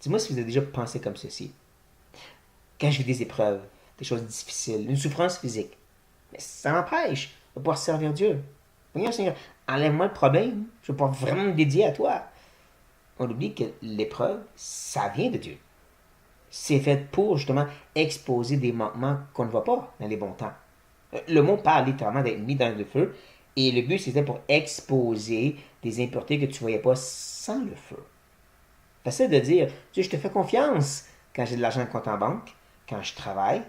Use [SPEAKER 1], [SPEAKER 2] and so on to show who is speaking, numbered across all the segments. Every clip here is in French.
[SPEAKER 1] Dis-moi si vous avez déjà pensé comme ceci. Quand je vis des épreuves, des choses difficiles, une souffrance physique, mais ça m'empêche de pouvoir servir Dieu. Voyons, Seigneur, enlève-moi le problème, je vais pouvoir vraiment me dédier à toi. On oublie que l'épreuve, ça vient de Dieu. C'est fait pour justement exposer des manquements qu'on ne voit pas dans les bons temps. Le mot parle littéralement d'être mis dans le feu, et le but c'était pour exposer des impuretés que tu ne voyais pas sans le feu. Facile de dire, Dieu, je te fais confiance quand j'ai de l'argent de compte en banque, quand je travaille,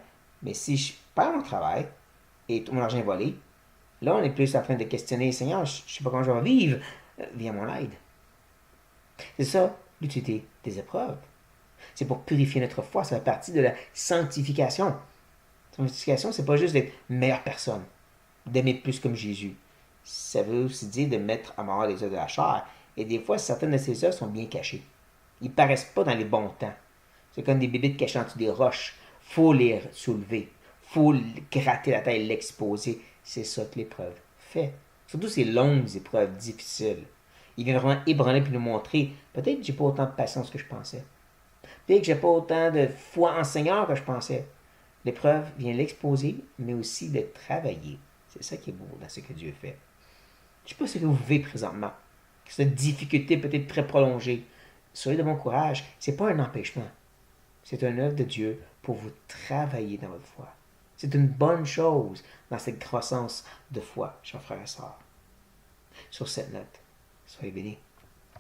[SPEAKER 1] mais si je perds mon travail et tout mon argent est volé, là on est plus en train de questionner, Seigneur, je ne sais pas comment je vais vivre, viens mon aide. C'est ça l'utilité des épreuves. C'est pour purifier notre foi, ça fait partie de la sanctification. La sanctification, c'est pas juste d'être une meilleure personne, d'aimer plus comme Jésus. Ça veut aussi dire de mettre à mort les œuvres de la chair. Et des fois, certaines de ces œuvres sont bien cachées. Ils paraissent pas dans les bons temps. C'est comme des bébites cachées en dessous des roches. Faut les soulever. Faut gratter la tête et l'exposer. C'est ça que l'épreuve fait. Surtout ces longues épreuves difficiles. Il vient vraiment ébranler puis nous montrer, peut-être que j'ai pas autant de patience que je pensais. Peut-être que j'ai pas autant de foi en Seigneur que je pensais. L'épreuve vient l'exposer, mais aussi le travailler. C'est ça qui est beau dans ce que Dieu fait. Je ne sais pas ce que vous vivez présentement. Cette difficulté peut-être très prolongée. Soyez de bon courage. Ce n'est pas un empêchement. C'est une œuvre de Dieu pour vous travailler dans votre foi. C'est une bonne chose dans cette croissance de foi, chers frères et sœurs. Sur cette note, soyez bénis.